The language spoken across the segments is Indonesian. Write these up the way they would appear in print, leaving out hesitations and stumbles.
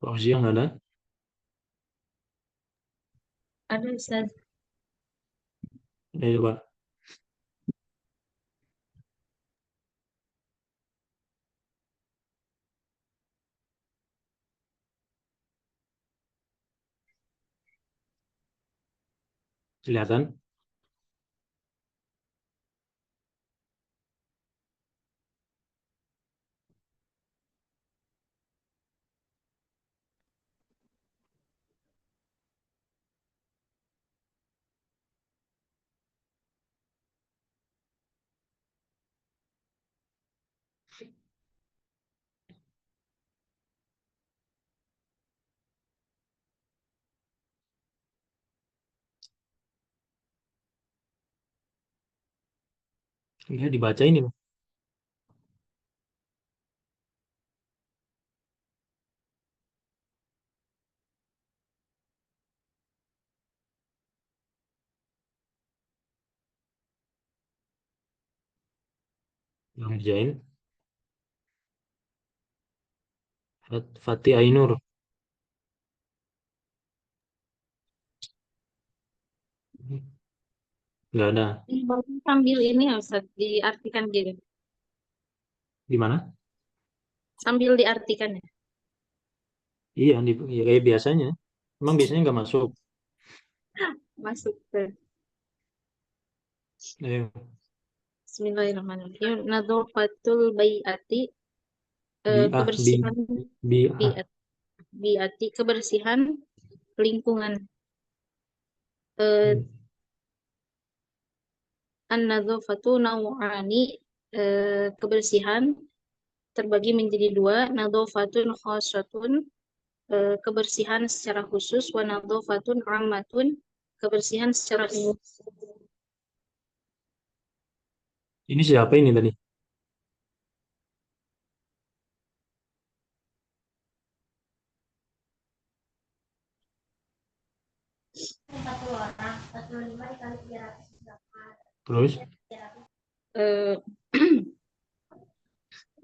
Fauzia nggak ada? Ada Ustaz. Ayo, Pak. Kelihatan? Iya, dibaca ini, Pak. Yang ngerjain. Fatih Ainur. Nggak ada. Sambil ini ya Ustaz, diartikan gitu. Di mana? Sambil diartikan ya. Iya, ya, kayak biasanya. Emang biasanya nggak masuk. Masuk ke Ayo. Bismillahirrahmanirrahim. Nadzafatul bai'ati, Bi'ah, kebersihan bi'ah. bi'at, bi'ati, kebersihan lingkungan. Eh, Hmm. An-nadzafatu naw'ani, kebersihan terbagi menjadi dua. Nadzafatun khassatun, kebersihan secara khusus, wa nadzafatun ammatun, kebersihan secara umum. Ini siapa ini tadi? Terus, Eh,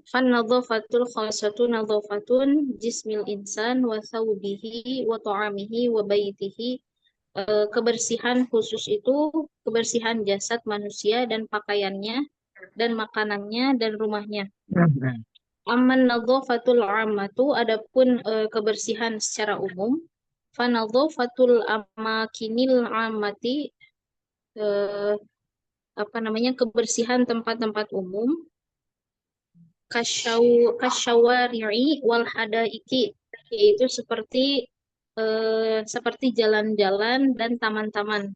Fan nadhafatul khassatu nadhafatun jismil insan wa thawbihi wa ta'amihi wa baitihi. Kebersihan khusus itu kebersihan jasad manusia dan pakaiannya dan makanannya dan rumahnya. Amman nadhafatul ammatu, adapun kebersihan secara umum. Fa nadhafatul amakinil ammati, eh, apa namanya, kebersihan tempat-tempat umum. Kasyawari'i wal hadaiki, yaitu seperti jalan-jalan dan taman-taman.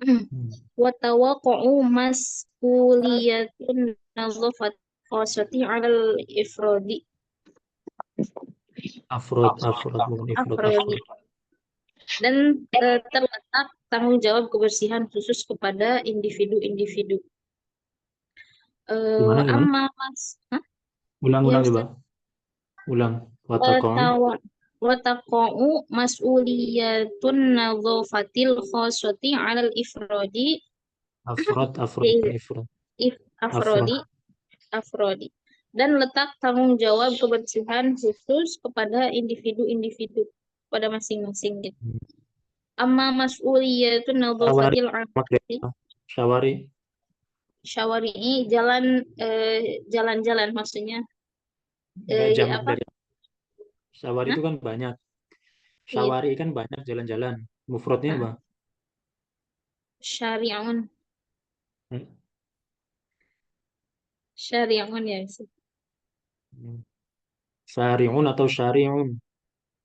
hmm. Wa tawaqqa'u mas'uliyatun nadhafat khasati 'alal ifradi, Afrod, bukan ifrod, afradi. afrod. Dan terletak tanggung jawab kebersihan khusus kepada individu-individu. Gimana, gimana? Amma mas, hah? Ulang, Ya ulang coba. Ustaz. Ulang. Watakon. Wataqa'u mas'uliyatun nadhafatil khasati 'alal ifradi, Afrod, bukan yaitu ifrod. afrodi, Afrod. afrodi, dan letak tanggung jawab kebersihan khusus kepada individu-individu, pada masing-masing gitu. Hmm. Amma mas'uliyatun Syawari. nadhafatil 'amati, Syawari. syawari'i, jalan-jalan maksudnya, Enggak jamak apa? dari syawari Hah? itu kan banyak. Iya. Syawari kan banyak jalan-jalan. Mufradnya Heeh. apa? Syari'un, Hmm. syari'un ya Ustaz. Syari'un atau syari'un?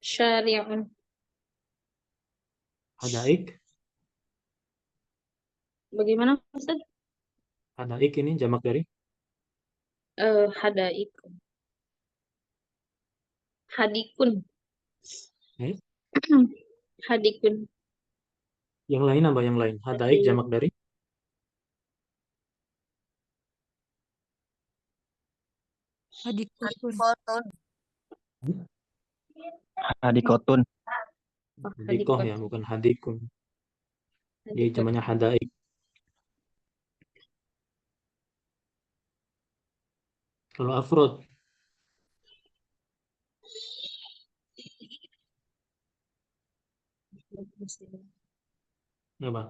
Syari'un. Hadaik. Bagaimana Ustaz? Hadaik ini jamak dari? Hadaik, hadikun, Eh? hadikun. Yang lain apa yang lain? Hadaik jamak dari? Hadikotun. Hmm? Hadikotun. Oh, Hadikoh hadikun, ya, bukan hadikun. Jadi hadikun. namanya hadaik. Kalau afrod, Apa?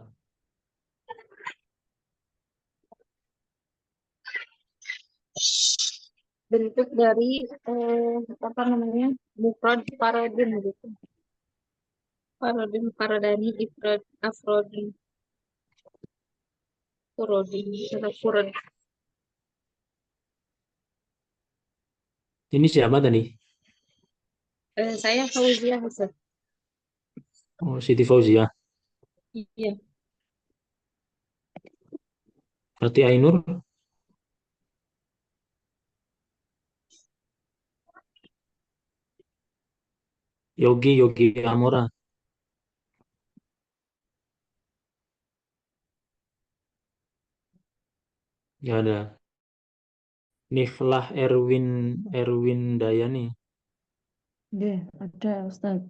Bentuk dari apa namanya, mufrad parodin gitu. Parodin, parodani, ifrad, afrodin, furodin, atau furod. Ini siapa tadi? Saya Fauzia Hasan. Oh, Siti Fauzia. Iya. Berarti Ainur, Yogi Amora. Ya ada. Niflah Erwin Dayani. Deh, ada Ustaz.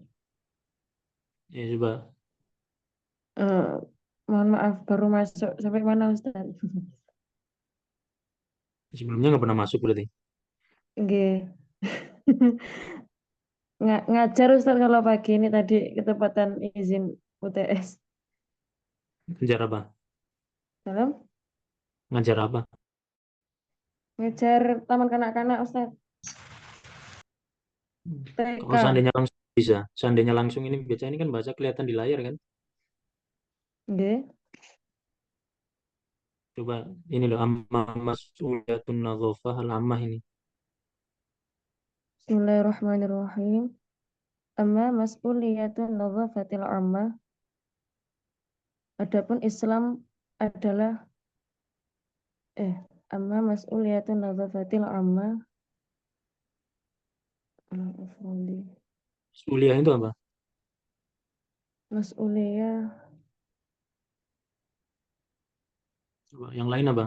Ya coba. Eh, Mohon maaf, baru masuk. Sampai mana Ustaz? Sebelumnya nggak pernah masuk berarti. Nggih. Ngajar Ustaz kalau pagi ini tadi ketepatan izin UTS. Ngajar apa? Dalam Ngajar apa? ngajar taman kanak-kanak Ustaz. Kalau TK. seandainya langsung bisa. Seandainya langsung ini biasanya ini kan bahasa kelihatan di layar kan. Nggih. Coba ini loh amma mas'uliyatun nadhafah al-ammah ini. Bismillahirrahmanirrahim. Amma mas'uliyatun nadhafatil ammah. Adapun Islam adalah amma mas'uliyatun nadhafatil ammah. Mas'uliyah itu apa? Mas'uliyah Coba yang lain apa?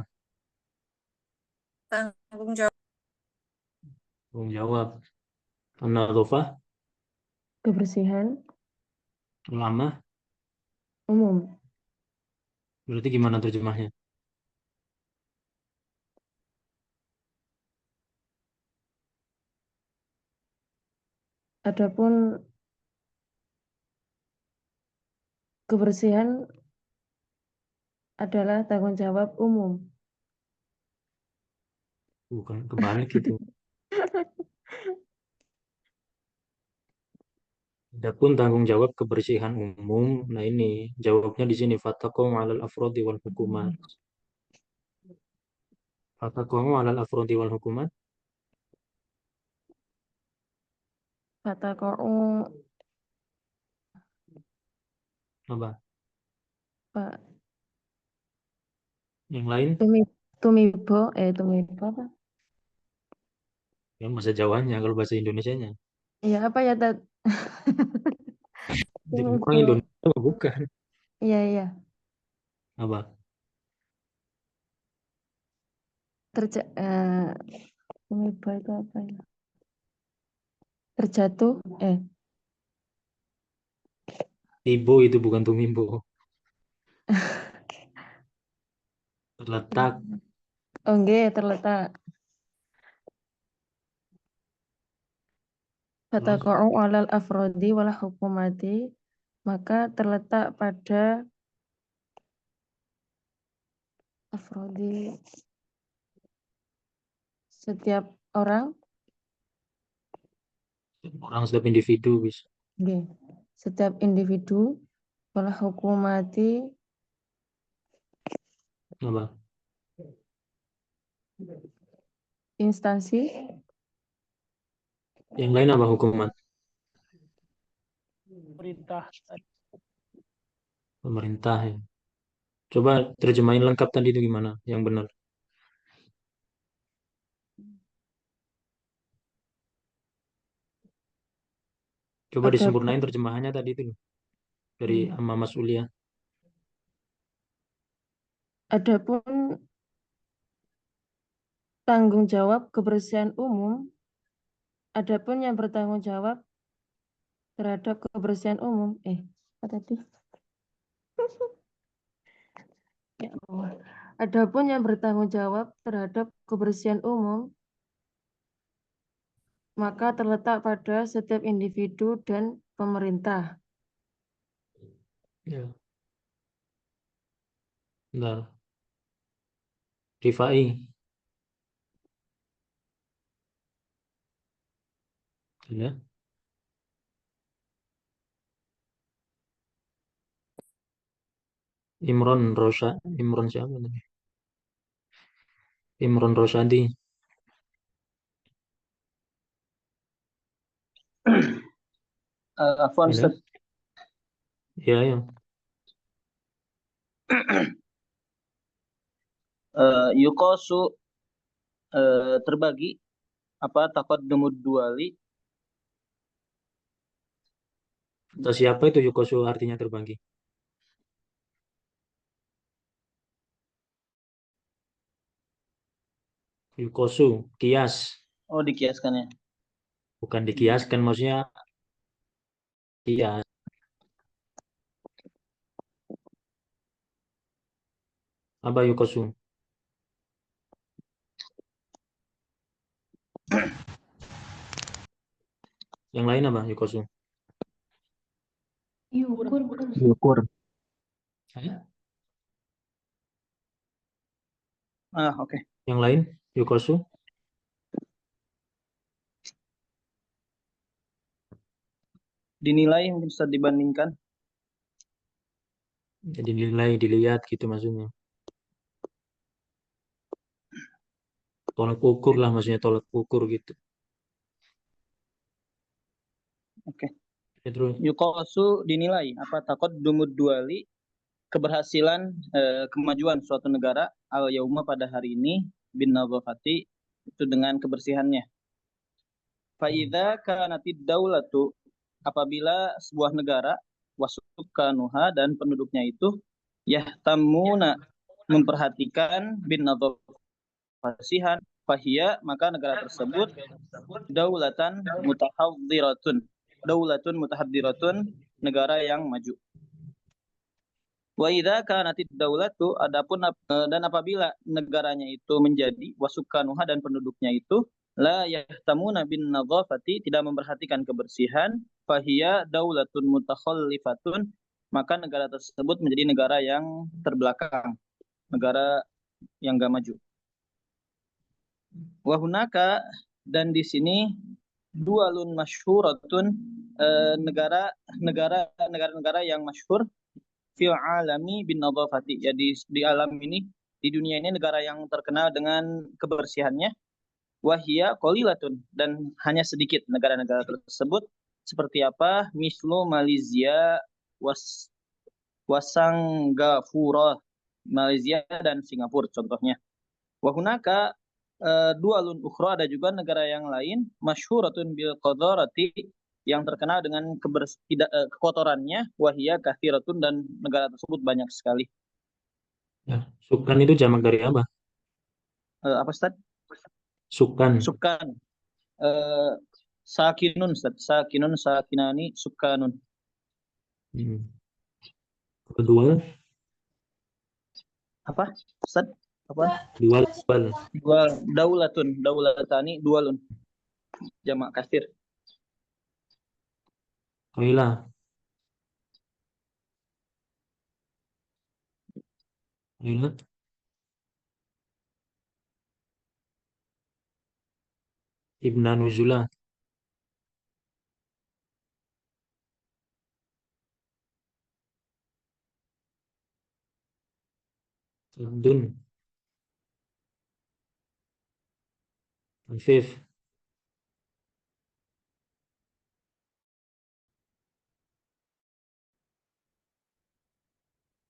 Tanggung jawab. Tanggung jawab. An-nadhafah kebersihan al-ammah. umum. Berarti gimana terjemahnya? Adapun kebersihan adalah tanggung jawab umum. Bukan kebalik itu. Adapun tanggung jawab kebersihan umum, nah ini jawabnya di sini fataqaw 'alal afrodi wal hukumat. Fataqaw 'alal afrodi wal hukumat Kata kau apa? Pak Yang lain Tumibo apa? yang bahasa Jawanya kalau bahasa Indonesianya. Iya apa ya Tat? Jadi orang Tumibo. Indonesia mah bukan Iya iya. apa? Terja Tumibo itu apa ya? Terjatuh Tibo itu bukan Tumimbo. Terletak oh nggih, terletak. Kata terus kau alal afrodi wal hukumati, maka terletak pada afrodi setiap orang. orang setiap individu bisa Nggih. Setiap individu wal hukumati apa? instansi Yang lain apa hukumat? Perintah. Pemerintah ya. Coba terjemahin lengkap tadi itu gimana? Yang benar. Coba ada disempurnain terjemahannya tadi itu dari Amma Mas'uliyah. adapun tanggung jawab kebersihan umum, adapun yang bertanggung jawab terhadap kebersihan umum, apa tadi? Ya Allah. Adapun yang bertanggung jawab terhadap kebersihan umum, maka terletak pada setiap individu dan pemerintah. Ya, bentar. Rifai. Ya. Imron siapa tadi? Imron Rosadi. Afwan Ada? Ustaz. Ya, ya. Yukosu terbagi apa taqaddumud duali. Kata siapa itu Yukosu artinya terbagi? Yukosu, kias. Oh, dikiaskan ya. Bukan dikiaskan, maksudnya kias. Apa Yukosu? Yang lain apa Yukosu? Yukur. Yukur. Saya? Oke. Yang lain Yukosu? Dinilai mungkin Ustaz dibandingkan. Jadi nilai dilihat gitu maksudnya. Tolak ukur lah maksudnya tolak ukur gitu. Oke. Ya, terus Yukosu dinilai apa taqaddumud duali, keberhasilan kemajuan suatu negara al yauma pada hari ini bin nadhafati, itu dengan kebersihannya. Faidza kanatid daulatu, apabila sebuah negara wasukanuha dan penduduknya itu yahtamuna memperhatikan bin nadhafasihan, fahia maka negara tersebut daulatan mutahaddiratun, daulatun mutahaddiratun, negara yang maju. Wa idza kanatid daulatu, dan apabila negaranya itu menjadi wasukanuha dan penduduknya itu la yahtamuna bin nadhafati, tidak memperhatikan kebersihan, fahiya daulatun mutakhallifatun, maka negara tersebut menjadi negara yang terbelakang, negara yang gak maju. Wa hunaka, dan di sini dualun masyhuratun, negara-negara yang masyhur fil alami bin nadhafati, ya di alam ini, di dunia ini negara yang terkenal dengan kebersihannya. Wahia qalilatun, dan hanya sedikit negara-negara tersebut. Seperti apa? Mislu Malaysia, Wasanggapura, Malaysia dan Singapura contohnya. Wahunaka dualun ukhra, ada juga negara yang lain masyhuratun bil qadarati, yang terkenal dengan kekotorannya, wahia kathiratun, dan negara tersebut banyak sekali. ya, sukan itu jamak dari apa? Apa Ustaz? Sukan. Sukan. Eh, Sakinun Ustaz. Sakinun, sakinani, sukanun. Hmm. Kedua, Apa Ustaz? Apa? dual. Dua, daulatun, daulatani, dualun. Jamak kasir. Kailah. Kailah. Ibn Nuzula. Abdun. Afif.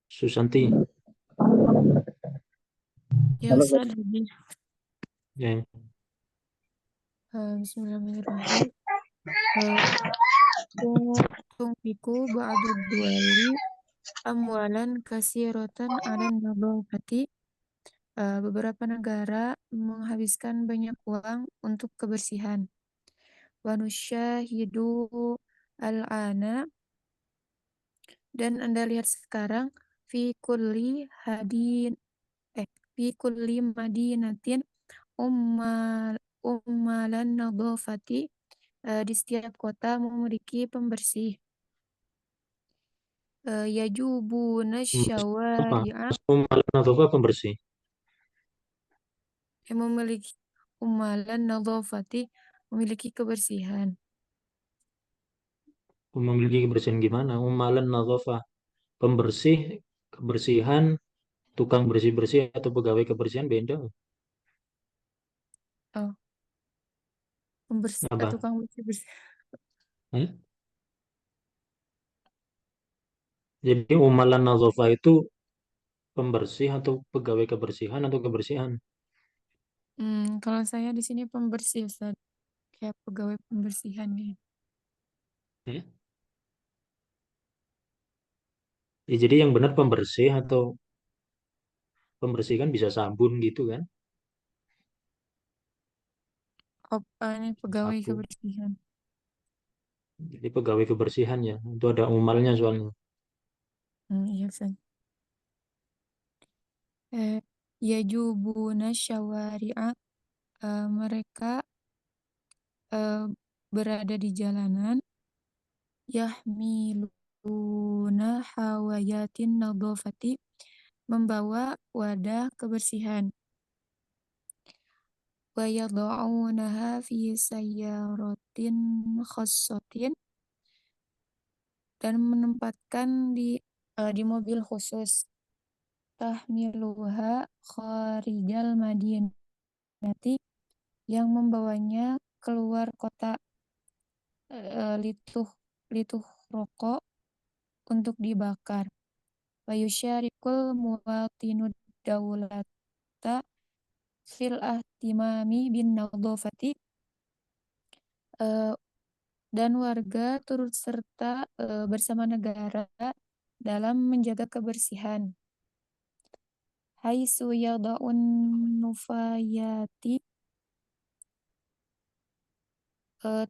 Susanti. Ya Ustaz, jadi Ya. Bismillahirrahmanirrahim. Tungfiku ba'du duali amwalan kasiratan ala nadhafati. Beberapa negara menghabiskan banyak uang untuk kebersihan. Wa nusyahidu al-ana, dan Anda lihat sekarang fi kulli madinatin ummalan nadhafati, di setiap kota memiliki pembersih. yajubuna Pembersih apa? syawari'a Umalan nadhafah pembersih. yang memiliki umalan nadhafati memiliki kebersihan. Memiliki kebersihan gimana? Umalan nadhafah pembersih, kebersihan, tukang bersih-bersih atau pegawai kebersihan beda. Oh, pembersih Apa? tukang bersih-bersih. Eh? Jadi umalan nadhafah itu pembersih atau pegawai kebersihan atau kebersihan. Kalau saya di sini pembersih, Ustaz. Kayak pegawai pembersihan gitu. Eh? Ya, jadi yang benar pembersih atau pembersih kan bisa sabun gitu kan? Oh, ini pegawai Sabun. kebersihan. Jadi pegawai kebersihan ya. Itu ada umalnya soalnya. Iya, Ustaz. Yajubuna syawari'a mereka eh, berada di jalanan yahmiluna hawayatin nadhafati membawa wadah kebersihan wa yad'unaha fi sayyaratin khassatin dan menempatkan di mobil khusus tahmiluha kharijal madinati yang membawanya keluar kota lituh lituh rokok untuk dibakar. Wa yusyarikul muwatinud daulata fil ahtimami bin nadhafati dan warga turut serta bersama negara dalam menjaga kebersihan. Haitsu yada'un nufayati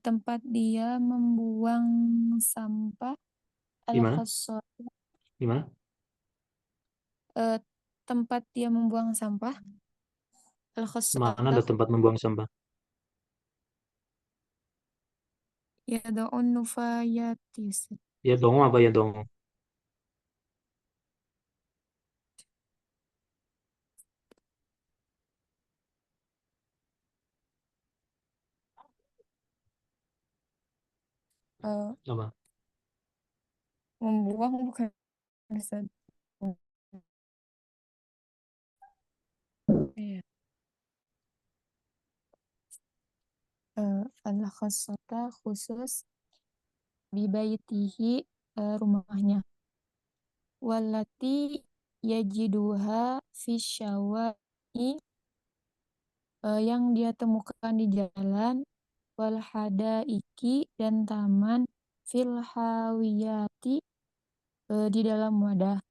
tempat dia membuang sampah Gimana? al-khassah Gimana? tempat dia membuang sampah Mana al-khassatah ada tempat membuang sampah? yada'un nufayati Ya dong apa ya dong? eh, Apa? membuang bukan Ustaz. Iya. Al-khassata khusus bibaitihi rumahnya walati yajiduha fi syawai yang dia temukan di jalan wal hadaiki dan taman fil hawiyati di dalam wadah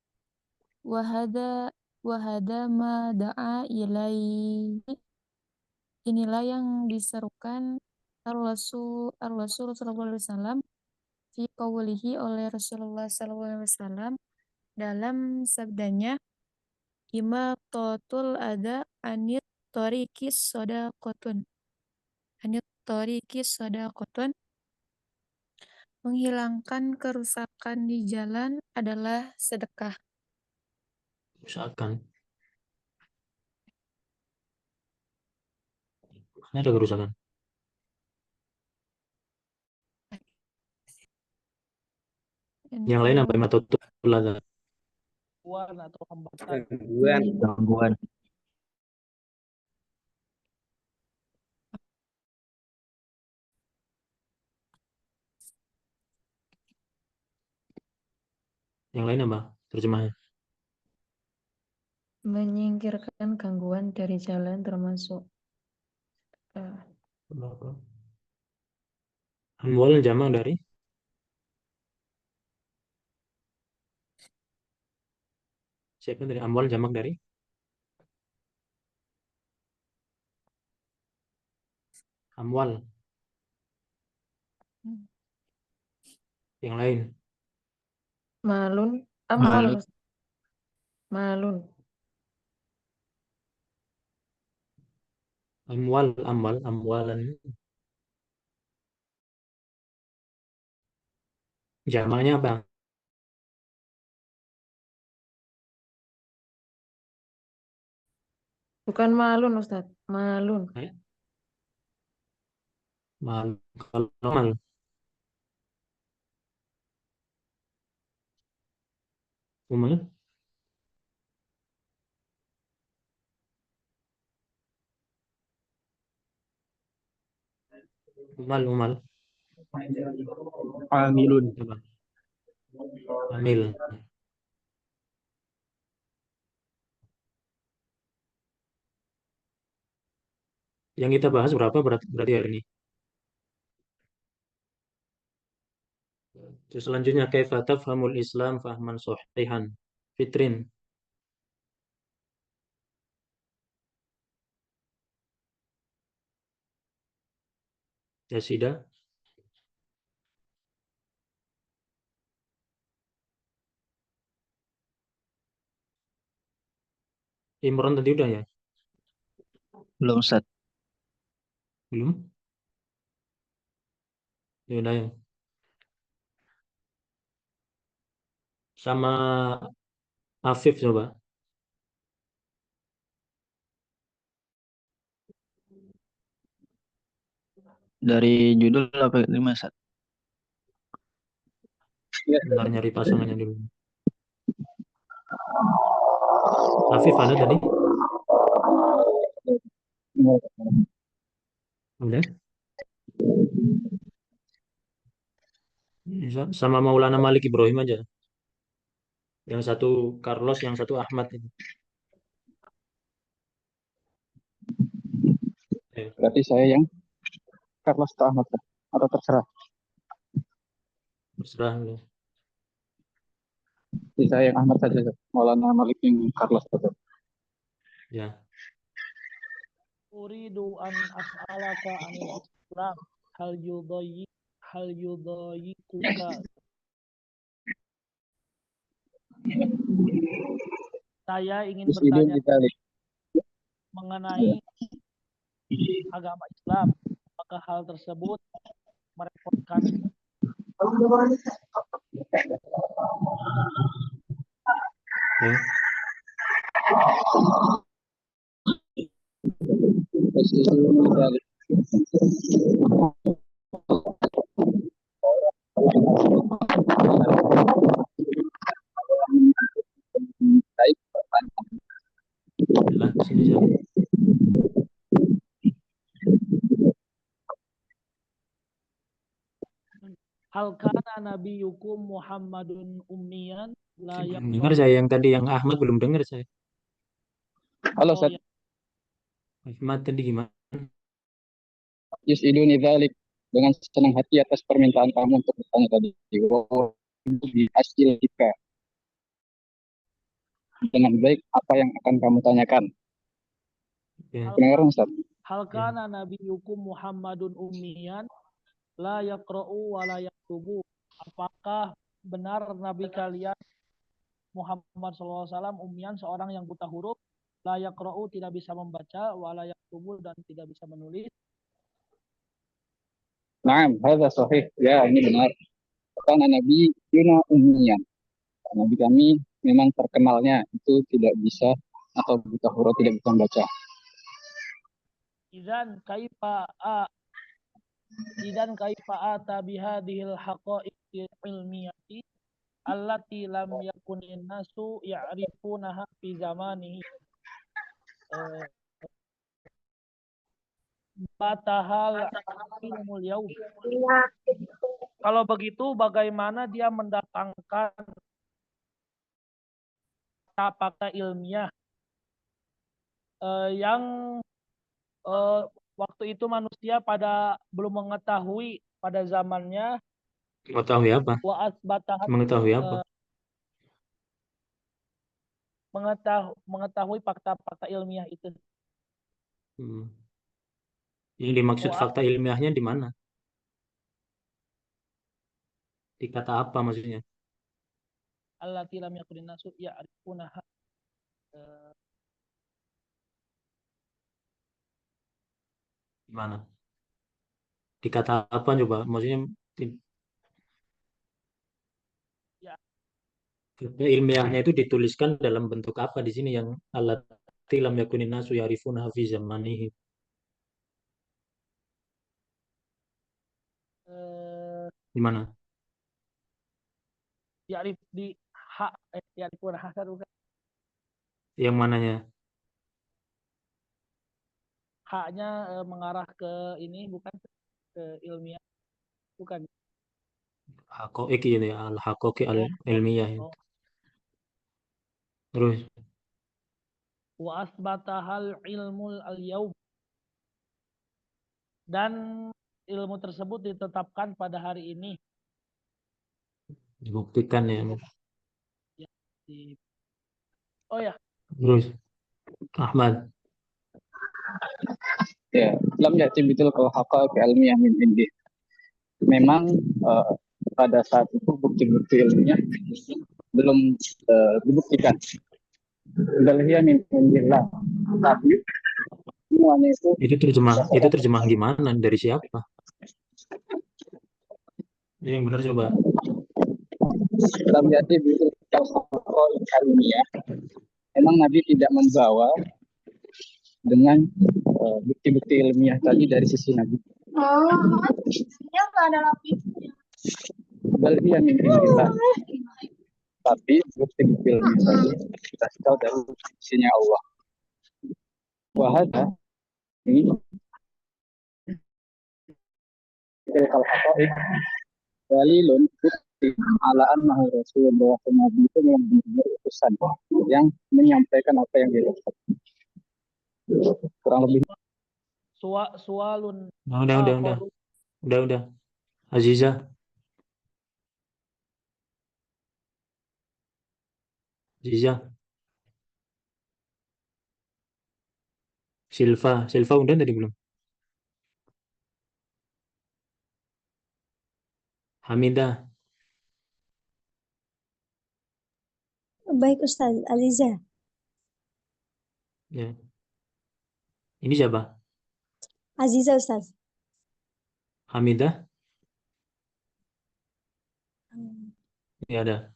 wahada ma da'a ilaihi inilah yang diserukan Ar-Rasul sallallahu alaihi wasallam fi qawlihi oleh Rasulullah sallallahu alaihi wasallam dalam sabdanya imatatul ada anit torikis sodakotun anit torikis sodakotun menghilangkan kerusakan di jalan adalah sedekah. Usahakan. Ini ada kerusakan. Yang lain apa? Matotul adha. Gangguan atau hambatan. Gangguan. Yang lain apa? Terjemahnya. Menyingkirkan gangguan dari jalan termasuk Amwal jamak dari? Siapa dari amwal jamak dari? Amwal. Yang lain. malun, Malun. malun, Amwalan. Jamaknya apa? Bukan malun, Ustadz. Malun. Kayak mal. Kalau mal, umal, umal. Amilun. Coba. Amil. Yang kita bahas berapa berarti hari ini? Terus selanjutnya kaifa tafhamul Islam fahman sahihan. Fitrin. Yasida. Imron tadi udah ya? Belum Ustaz. Belum? Ya udah ya. Sama Afif coba. Dari judul apa lima Ustaz? Bentar nyari pasangannya dulu. Afif ada tadi? Udah? Sama Maulana Malik Ibrahim aja. Yang satu Carlos, yang satu Ahmad itu. Berarti saya yang Carlos atau Ahmad atau terserah. Terserah lu. Jadi saya yang Ahmad saja. Maulana Malik yang Carlos saja. Ya. Uridu an as'alaka anil Islam hal yudayikuka. Saya ingin bertanya mengenai agama Islam. Apakah hal tersebut merepotkan? Ya. Jelas sini saja. Hal kana nabiyukum Muhammadun ummiyan la Dengar saya yang tadi yang Ahmad belum dengar saya. Halo Ustaz. Ahmad tadi gimana? Yus'iduni dzalik, dengan senang hati atas permintaan kamu untuk bertanya tadi. Di hasil kita. Dengan baik apa yang akan kamu tanyakan. Ya. Benar Ustaz? Hal kana nabiyukum Muhammadun ummiyan la yaqra'u wa la yaktubu. Apakah benar Nabi kalian Muhammad SAW ummiyan, seorang yang buta huruf, la yaqra'u, tidak bisa membaca, wa la yaktubu, dan tidak bisa menulis? Naam, hadza sahih. Ya, ini benar. Karena Nabi Yuna ummiyan. Nabi kami memang terkenalnya itu tidak bisa atau buta huruf, tidak bisa membaca. Idzan kaifa ata bihadhil haqa'iqil ilmiyati allati lam yakunin nasu ya'rifunaha fi zamanihi batahal ilmul yaum. Kalau begitu bagaimana dia mendatangkan fakta ilmiah yang waktu itu manusia belum mengetahui pada zamannya. Mengetahui apa? Wa asbatahat, Mengetahui apa? mengetahui fakta-fakta ilmiah itu. Yang dimaksud fakta ilmiahnya di mana? Di kata apa maksudnya? Allati lam yakunin nasu ya'rifunaha. Gimana? Di kata apa coba? Maksudnya Ya. ilmiahnya itu dituliskan dalam bentuk apa di sini yang alat allati lam yakunin nasu ya'rifunaha fi zamanihi. Gimana? Ya'rif di hak ya'rifun hasan bukan. Yang mananya? Haknya mengarah ke ini bukan ke ilmiah bukan. Hakoik ini al-hakoki al-ilmiyah. Oh. Terus Wa asbatahal ilmul al-yaum. Dan ilmu tersebut ditetapkan pada hari ini. dibuktikan ya. Oh ya, Terus Ahmad. Ya, lam ya'ti bitil haqaiq ilmiah min indi. Memang pada saat itu bukti-bukti ilmiah belum dibuktikan. Dalhiya min indillah. Tapi semuanya itu terjemah gimana, dari siapa? Yang benar coba. lam ya'ti bitil haqaiq ilmiah. Memang Nabi tidak membawa dengan bukti-bukti ilmiah tadi dari sisi Nabi. Dia nggak ada lapisnya. Dalhiya min indillah. Tapi bukti-bukti ilmiah tadi kita tahu dari sisinya Allah. Wahada ini tilkal haqaiq dalilun bukti ala annahu rasulullah, Nabi itu yang benar utusan yang menyampaikan apa yang dilihat. Kurang lebih sualun. Udah. Aziza. Silva udah tadi belum? Hamidah. Baik Ustaz, Aliza. Ya. Ini siapa? Aziza Ustaz. Hamidah? Ya ada.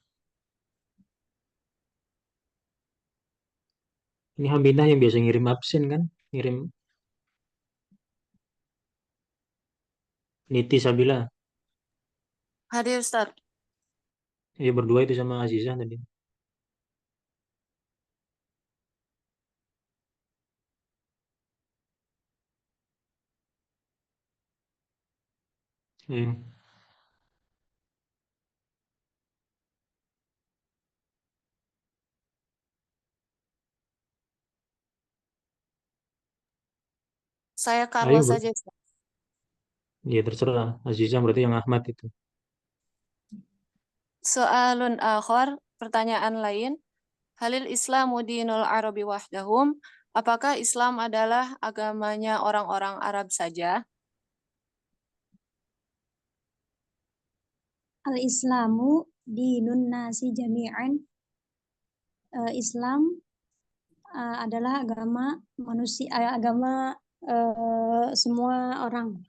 Ini Hamidah yang biasa ngirim absen kan? Ngirim Niti Sabila. Hadir Ustaz. Ya berdua itu sama Aziza tadi. Saya Carla Ayo, saja Ustaz. Ya terserah. Aziza berarti yang Ahmad itu. Soalun akhar, pertanyaan lain. Halil Islamu dinul Arabi wahdahum. Apakah Islam adalah agamanya orang-orang Arab saja? Al-Islamu dinun nasi jami'an. Islam adalah agama manusia, agama semua orang.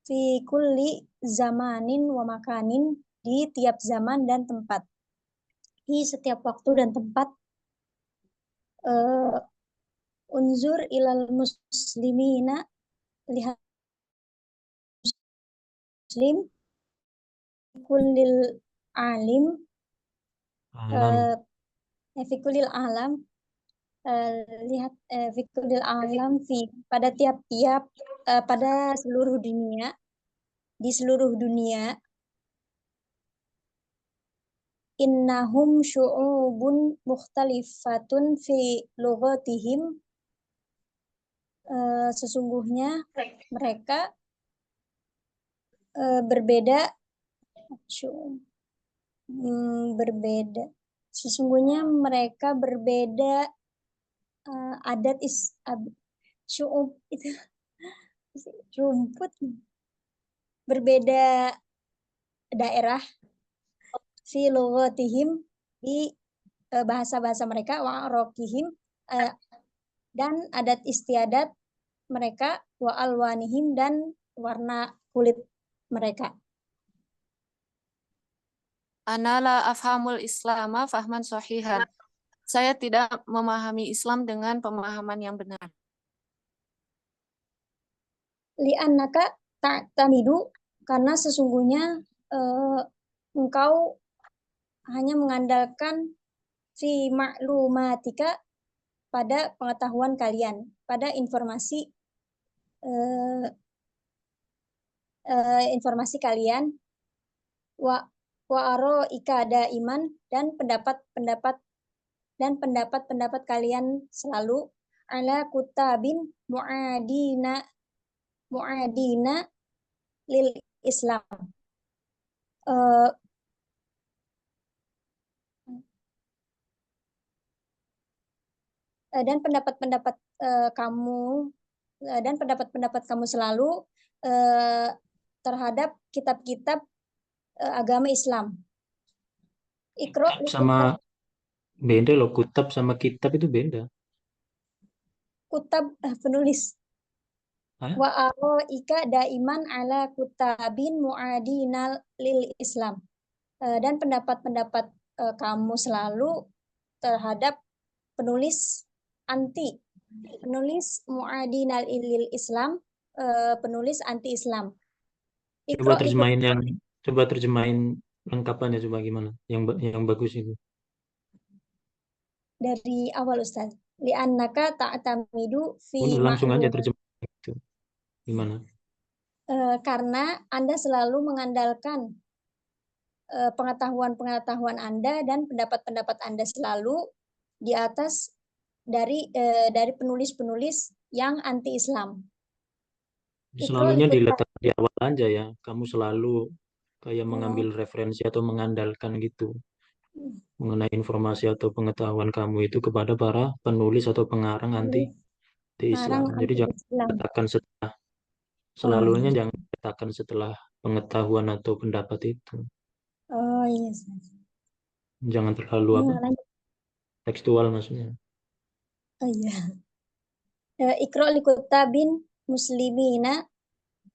Fi kulli zamanin wa makanin, di tiap zaman dan tempat. Di setiap waktu dan tempat. Unzur ilal muslimina, lihat muslim kullil alim fikulil alam, lihat fikulil alam pada tiap-tiap pada seluruh dunia, di seluruh dunia. Innahum syu'ubun mukhtalifatun fi lughatihim, sesungguhnya mereka berbeda. Sesungguhnya mereka berbeda adat syu'ub itu rumput, berbeda daerah, fi lughatihim, di bahasa-bahasa mereka, wa araqihim, dan adat istiadat mereka, wa alwanihim, dan warna kulit mereka. Ana la afhamul islama fahman sahihan. Saya tidak memahami Islam dengan pemahaman yang benar. Li'annaka ta'tamidu, karena sesungguhnya engkau hanya mengandalkan fi ma'lumatika, pada pengetahuan kalian, pada informasi kalian, wa ika daiman, dan pendapat kalian selalu ala kutabin muadina lil Islam, dan pendapat-pendapat kamu selalu terhadap kitab-kitab agama Islam. Ikro Kitab sama beda loh, kutab sama kitab itu beda. kutab penulis. Hah? Wa ika daiman ala kutabin muadina lil Islam, dan pendapat-pendapat kamu selalu terhadap penulis muadina lil Islam, penulis anti Islam. Coba terjemahin lengkapannya, coba gimana? Yang bagus itu. Dari awal Ustaz. Li'annaka ta'tamidu fi Langsung aja ma'lum. terjemahin itu. Gimana? Karena Anda selalu mengandalkan pengetahuan Anda dan pendapat-pendapat Anda selalu di atas dari penulis-penulis yang anti Islam. Selalunya diletakkan di awal aja ya. Kamu selalu kayak mengambil referensi atau mengandalkan gitu mengenai informasi atau pengetahuan kamu itu kepada para penulis atau pengarang anti Islam. Jadi jangan letakkan setelah, selalunya jangan letakkan setelah pengetahuan atau pendapat itu. Oh iya. Jangan terlalu tekstual maksudnya. Oh iya. Ikro likutabin muslimina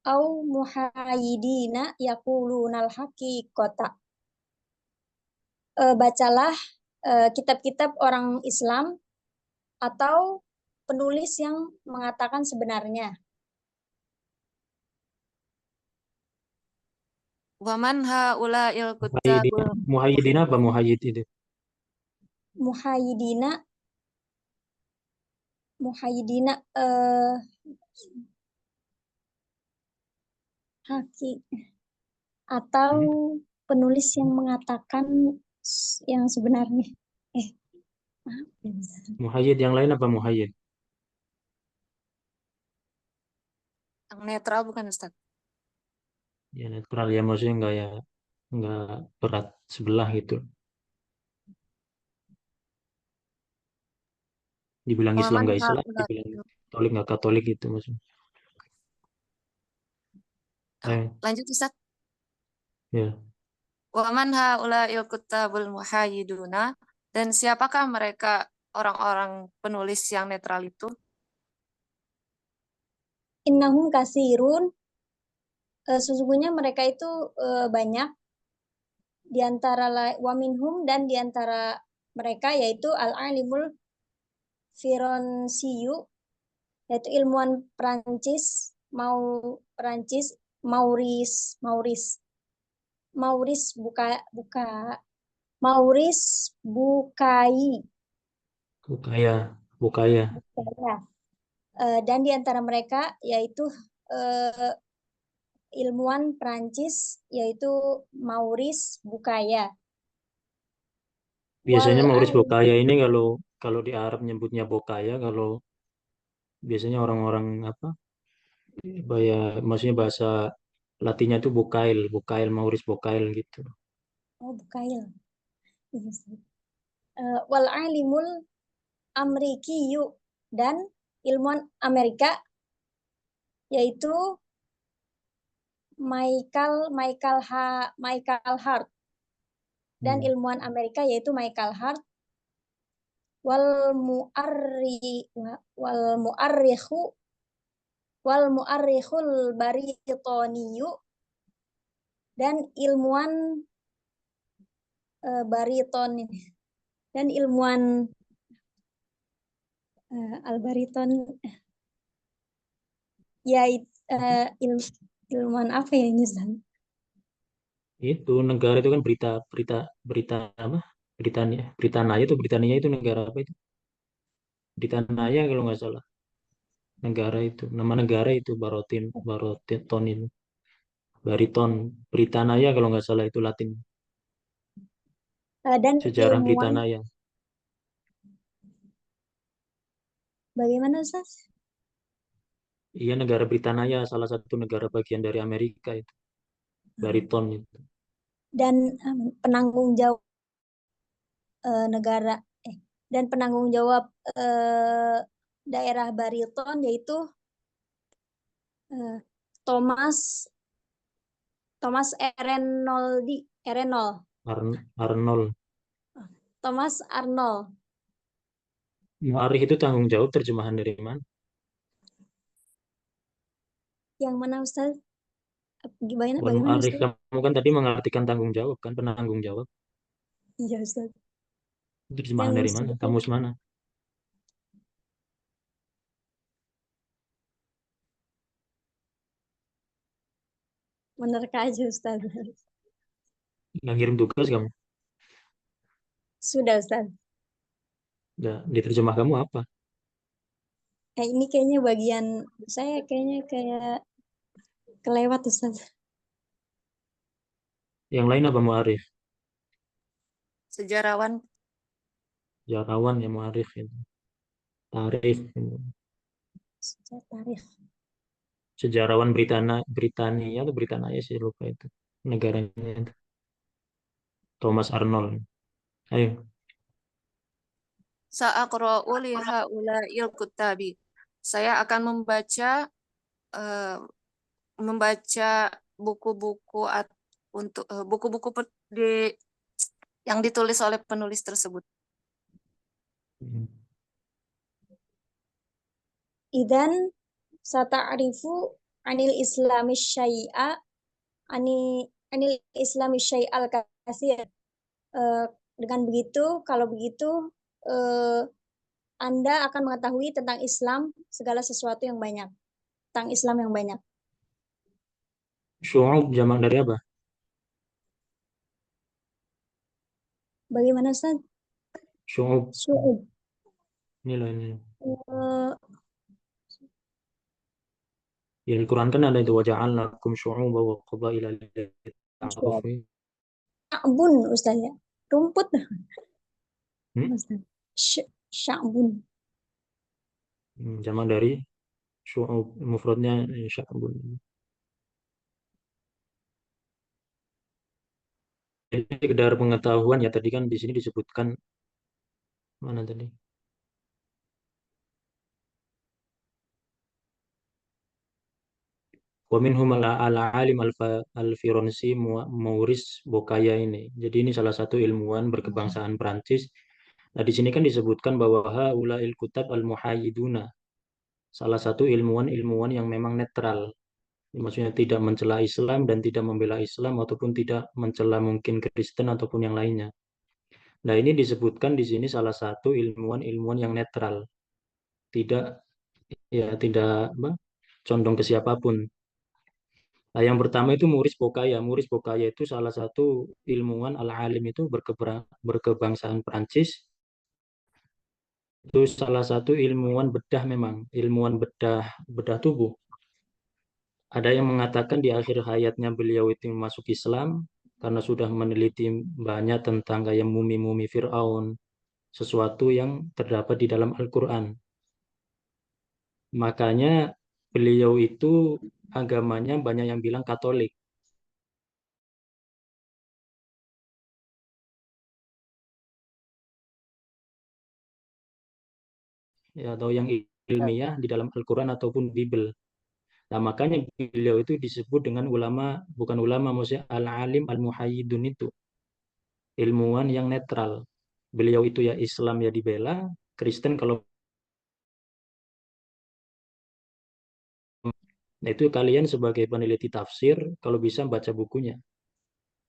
au muhayyidina yaqulunal haqiqata. Bacalah kitab-kitab orang Islam atau penulis yang mengatakan sebenarnya. Waman haula'il kutabul Muhayyidina apa muhayyid itu? Muhayyidina haki atau penulis yang mengatakan yang sebenarnya. Muhayyid yang lain apa muhayyid? yang netral bukan Ustaz? Ya netral ya, maksudnya nggak berat sebelah gitu. Dibilang Islam nggak Islam, dibilang Katolik nggak Katolik gitu maksudnya. Lanjut Ustaz. Ya. Waman haula'il kutabul muhayyiduna, dan siapakah mereka orang-orang penulis yang netral itu? Innahum kasirun, sesungguhnya mereka itu banyak, diantara waminhum, dan diantara mereka yaitu al-alimul Fironsiyu, yaitu ilmuwan Prancis, Maurice Bukaya. Dan di antara mereka yaitu ilmuwan Prancis, yaitu Maurice Bukaya. Biasanya Maurice Bukaya ini kalau di Arab nyebutnya Bukaya, kalau biasanya orang-orang apa? Maksudnya bahasa Latinnya itu Bukail, Maurice Bukail gitu. Oh, Bukail. Wal alimul Amrikiyu, dan ilmuwan Amerika yaitu Michael Hart, dan ilmuwan Amerika yaitu Michael Hart. Wal mu'arrikhul baritoniyu, dan ilmuwan bariton, dan ilmuwan Albariton. Ya, ilmuwan apa ya ini, Ustaz? Itu negara itu kan berita apa? Britania itu negara apa itu? Britania kalau nggak salah. Negara itu, nama negara itu Baroton itu. Bariton, Britania kalau nggak salah itu Latin. Dan Sejarah ilmuwan Britania. bagaimana, Ustaz? Iya, negara Britania salah satu negara bagian dari Amerika itu. Bariton itu. Dan penanggung jawab negara dan penanggung jawab daerah Bariton yaitu Thomas Arnold. Thomas Arnold. Mu'arikh itu tanggung jawab terjemahan dari mana? Yang mana, Ustaz? Bukan Bagaimana, mu'arikh, Ustaz? kamu kan tadi mengartikan tanggung jawab kan, penanggung jawab. Iya, Ustaz. Itu terjemahan Yang dari mana? sebetulnya Kamus mana? menerka aja, Ustaz. Yang ngirim tugas kamu? Sudah, Ustaz. Ya, diterjemah kamu apa? Ini kayaknya bagian saya kayaknya kayak kelewat, Ustaz. Yang lain apa mu'arikh? Sejarawan. Sejarawan ya mu'arikh itu. Tarikh itu. Tarikh. Sejarawan Britania atau Britania sih lupa itu. Negaranya itu. Thomas Arnold. Ayo. Sa'aqra'u li haula'il kuttabi. Saya akan membaca buku-buku untuk buku-buku yang ditulis oleh penulis tersebut. Idan sata'rifu anil islami syai'a anil islami syai'al katsir. Dengan begitu, kalau begitu Anda akan mengetahui tentang Islam segala sesuatu yang banyak. Tentang Islam yang banyak. Syu'ub jamak dari apa? Bagaimana, Ustaz? Syu'ub. Syu'ub. Ini loh ini. Ya, di Quran kan ada itu waja'alnakum syu'uba wa qabaila lita'arafu. Sya'bun, Ustaz ya. Rumput. Hmm? Sya'bun. Jamak dari syu'ub, mufradnya sya'bun. Ini sekedar pengetahuan ya, tadi kan di sini disebutkan mana tadi? Wa minhum al-alim al-Firenzi Maurice Bokaya ini. Jadi ini salah satu ilmuwan berkebangsaan Prancis. Nah, di sini kan disebutkan bahwa haula'il kutab al-muhayyiduna. Salah satu ilmuwan yang memang netral. Maksudnya tidak mencela Islam dan tidak membela Islam ataupun tidak mencela mungkin Kristen ataupun yang lainnya. Nah, ini disebutkan di sini salah satu ilmuwan yang netral. Tidak condong ke siapapun. Nah, yang pertama itu Maurice Bucaille. Maurice Bucaille itu salah satu ilmuwan al-alim itu berkebangsaan Prancis. Itu salah satu ilmuwan bedah memang, ilmuwan bedah tubuh. Ada yang mengatakan di akhir hayatnya beliau itu masuk Islam karena sudah meneliti banyak tentang kayak mumi-mumi Fir'aun, sesuatu yang terdapat di dalam Al-Quran. Makanya beliau itu agamanya banyak yang bilang Katolik. Ya, atau yang ilmiah di dalam Al-Quran ataupun Bible. Nah, makanya beliau itu disebut dengan bukan ulama, maksudnya al-alim al-muhayyidun itu. Ilmuwan yang netral. Beliau itu ya Islam ya dibela, Kristen kalau nah, itu kalian sebagai peneliti tafsir, kalau bisa baca bukunya.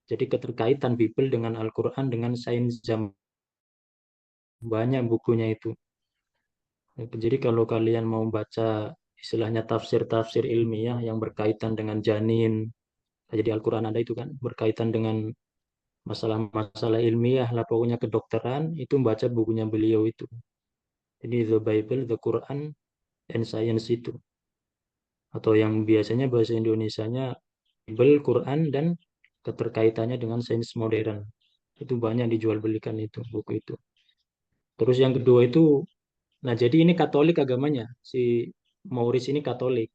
Jadi keterkaitan Bible dengan Al-Quran, dengan sains jam, banyak bukunya itu. Jadi kalau kalian mau baca istilahnya tafsir-tafsir ilmiah yang berkaitan dengan janin, jadi Al-Quran ada itu kan, berkaitan dengan masalah-masalah ilmiah lah, pokoknya kedokteran, itu baca bukunya beliau itu. Jadi The Bible, The Quran, and Science itu. Atau yang biasanya bahasa Indonesianya Bible, Quran, dan keterkaitannya dengan sains modern. Itu banyak dijual belikan itu, buku itu. Terus yang kedua itu, nah jadi ini Katolik agamanya, si Maurice ini Katolik.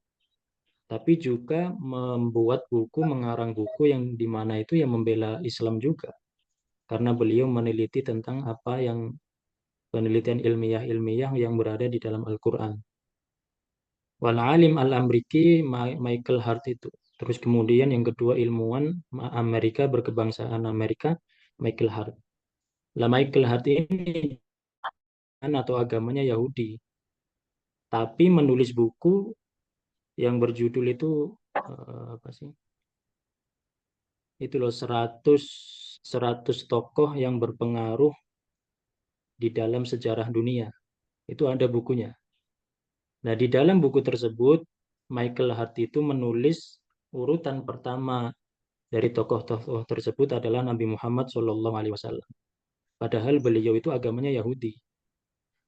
Tapi juga membuat buku, mengarang buku yang di mana itu yang membela Islam juga. Karena beliau meneliti tentang apa yang penelitian ilmiah-ilmiah yang berada di dalam Al-Quran. Wal alim al-Amriki Michael Hart itu. Terus kemudian yang kedua ilmuwan Amerika berkebangsaan Amerika Michael Hart. Lah Michael Hart ini atau agamanya Yahudi, tapi menulis buku yang berjudul itu apa sih? Itu loh 100 tokoh yang berpengaruh di dalam sejarah dunia. Itu ada bukunya. Nah, di dalam buku tersebut Michael Hart itu menulis urutan pertama dari tokoh-tokoh tersebut adalah Nabi Muhammad SAW. Padahal beliau itu agamanya Yahudi.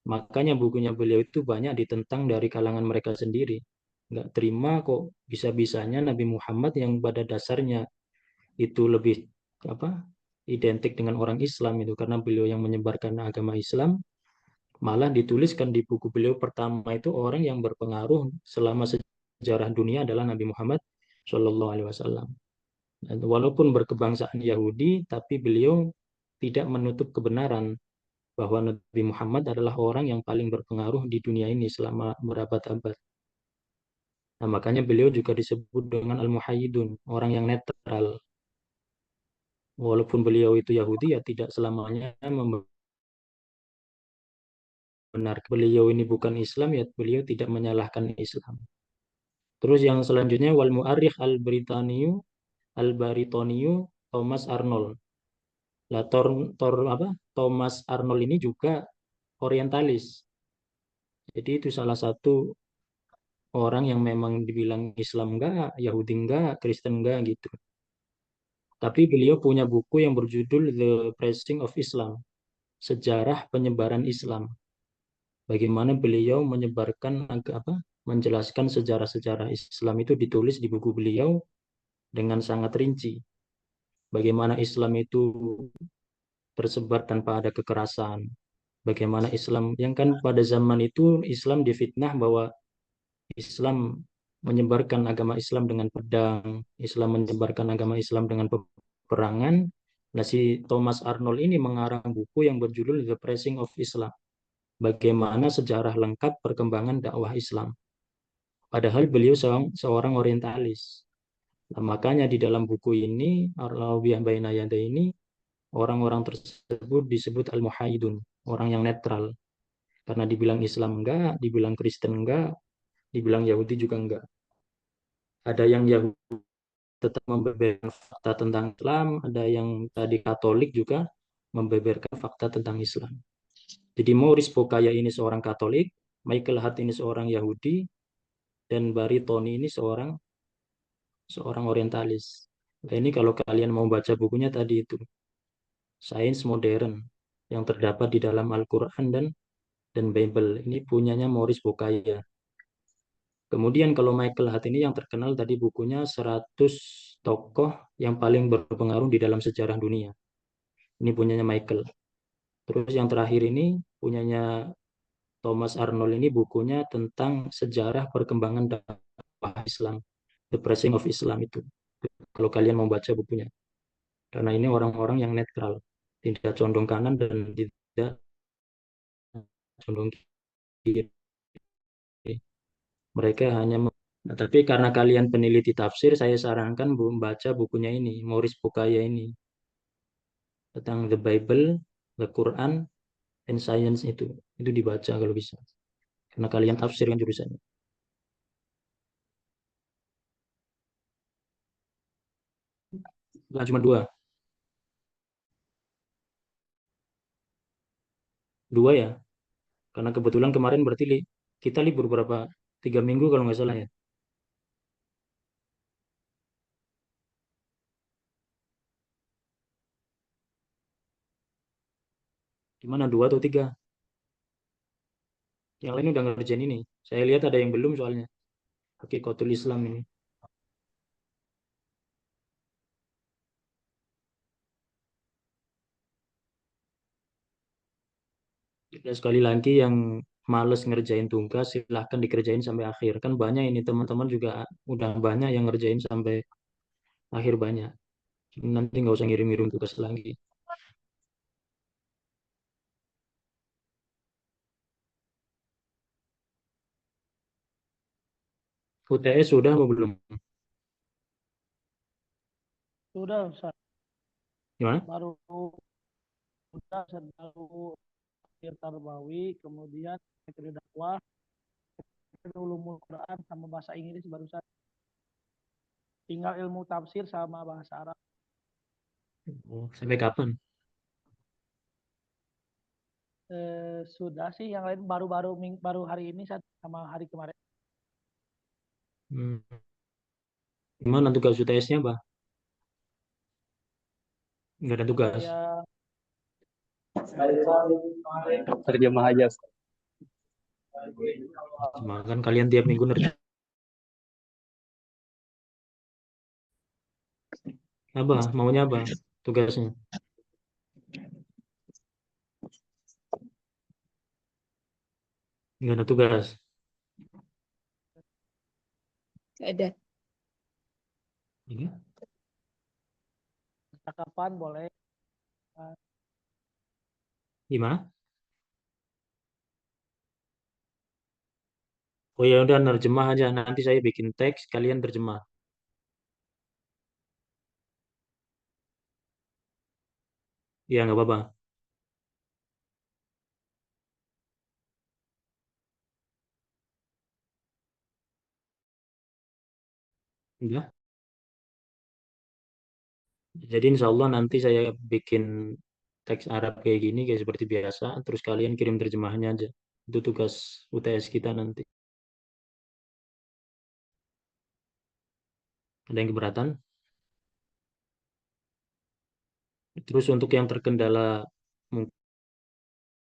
Makanya bukunya beliau itu banyak ditentang dari kalangan mereka sendiri. Nggak terima kok bisa-bisanya Nabi Muhammad yang pada dasarnya itu lebih apa identik dengan orang Islam itu karena beliau yang menyebarkan agama Islam, malah dituliskan di buku beliau pertama itu orang yang berpengaruh selama sejarah dunia adalah Nabi Muhammad Shallallahu Alaihi Wasallam. Walaupun berkebangsaan Yahudi, tapi beliau tidak menutup kebenaran bahwa Nabi Muhammad adalah orang yang paling berpengaruh di dunia ini selama berabad-abad. Nah, makanya beliau juga disebut dengan Al-Muhayyidun, orang yang netral. Walaupun beliau itu Yahudi, ya tidak selamanya membenarkan beliau ini bukan Islam, ya beliau tidak menyalahkan Islam. Terus yang selanjutnya wal mu'arrikh al-Baritoniu Thomas Arnold. Lah Thomas Arnold ini juga orientalis. Jadi itu salah satu orang yang memang dibilang Islam enggak, Yahudi enggak, Kristen enggak gitu. Tapi beliau punya buku yang berjudul The Preaching of Islam, Sejarah Penyebaran Islam. Bagaimana beliau menyebarkan menjelaskan sejarah-sejarah Islam itu ditulis di buku beliau dengan sangat rinci. Bagaimana Islam itu tersebar tanpa ada kekerasan. Bagaimana Islam yang kan pada zaman itu Islam difitnah bahwa Islam menyebarkan agama Islam dengan pedang, Islam menyebarkan agama Islam dengan peperangan. Nah, si Thomas Arnold ini mengarang buku yang berjudul The Preaching of Islam. Bagaimana sejarah lengkap perkembangan dakwah Islam. Padahal beliau seorang orientalis. Nah, makanya di dalam buku ini, Ar-Rawiyah Baina Yaday ini, orang-orang tersebut disebut Al-Muhayyidun, orang yang netral. Karena dibilang Islam enggak, dibilang Kristen enggak, dibilang Yahudi juga enggak. Ada yang Yahudi tetap membeberkan fakta tentang Islam, ada yang tadi Katolik juga membeberkan fakta tentang Islam. Jadi Maurice Bucaille ini seorang Katolik, Michael Hart ini seorang Yahudi, dan Baritoni ini seorang orientalis. Nah, ini kalau kalian mau baca bukunya tadi itu, Sains Modern, yang terdapat di dalam Al-Quran dan Bible. Ini punyanya Maurice Bucaille. Kemudian kalau Michael Hart ini yang terkenal tadi bukunya 100 tokoh yang paling berpengaruh di dalam sejarah dunia. Ini punyanya Michael. Terus yang terakhir ini punyanya Thomas Arnold ini bukunya tentang sejarah perkembangan dakwah Islam. The Preaching of Islam itu. Kalau kalian mau baca bukunya. Karena ini orang-orang yang netral. Tidak condong kanan dan tidak condong kiri. Mereka hanya Nah, tapi karena kalian peneliti tafsir, saya sarankan baca bukunya ini, Maurice Bucaille ini. Tentang The Bible, The Quran, and Science itu. Itu dibaca kalau bisa. Karena kalian tafsir kan jurusannya. Nah, cuma dua. Dua ya? Karena kebetulan kemarin berarti kita libur berapa? 3 minggu kalau nggak salah ya. Gimana 2 atau 3? Yang lain udah ngerjain ini. Saya lihat ada yang belum soalnya. Hakikatul Islam ini. Ya, sekali lagi yang males ngerjain tugas silahkan dikerjain sampai akhir. Kan banyak ini teman-teman juga udah banyak yang ngerjain sampai akhir banyak. Nanti nggak usah ngirim-ngirim tugas lagi. UTS sudah apa belum? Sudah Ustaz. Gimana? Baru sudah baru akhir tarbawi, kemudian materi dakwah, ulumul Quran sama bahasa Inggris barusan. Tinggal ilmu tafsir sama bahasa Arab. Oh, sampai kapan? Sudah sih, yang lain baru hari ini sama hari kemarin. Gimana tugas UTS-nya, Pak? Nggak ada tugas. Terjemah aja. Cuma kan kalian tiap minggu nerjemah. Apa? Maunya apa? Tugasnya? Nggak ada tugas. Ada. Iya. Kapan boleh? Gimana? Oh ya udah nerjemah aja. Nanti saya bikin teks, kalian terjemah. Iya nggak apa-apa. Udah. Jadi insya Allah nanti saya bikin teks Arab kayak gini, kayak seperti biasa. Terus kalian kirim terjemahnya aja. Itu tugas UTS kita nanti. Ada yang keberatan? Terus untuk yang terkendala mungkin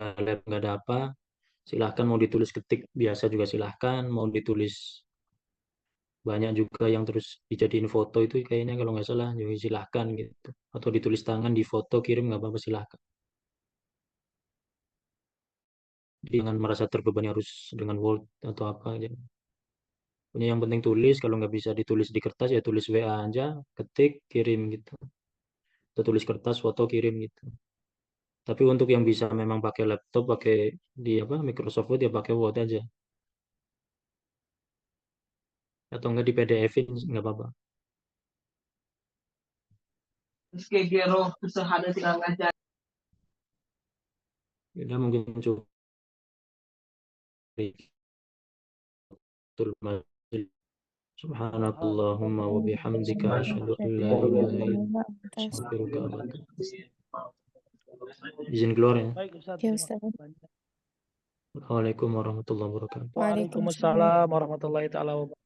nggak ada apa, silahkan mau ditulis ketik biasa juga silahkan, mau ditulis banyak juga yang terus dijadiin foto itu kayaknya kalau nggak salah juga silahkan gitu. Atau ditulis tangan di foto kirim nggak apa-apa silahkan. Jangan merasa terbebani harus dengan Word atau apa aja. Punya yang penting tulis, kalau nggak bisa ditulis di kertas ya tulis WA aja, ketik, kirim gitu. Atau tulis kertas, foto, kirim gitu. Tapi untuk yang bisa memang pakai laptop, pakai di apa Microsoft Word ya pakai Word aja. Atau enggak di PDF-in nggak apa-apa. Ya mungkin cukup. Subhanakallahumma wa bihamdika asyhadu an la ilaha illa anta astaghfiruka wa atubu ilaik. Izin keluar ya. Baik Ustaz. Ya, Ustaz. Waalaikumsalam warahmatullahi wabarakatuh. Waalaikumsalam warahmatullahi taala wabarakatuh.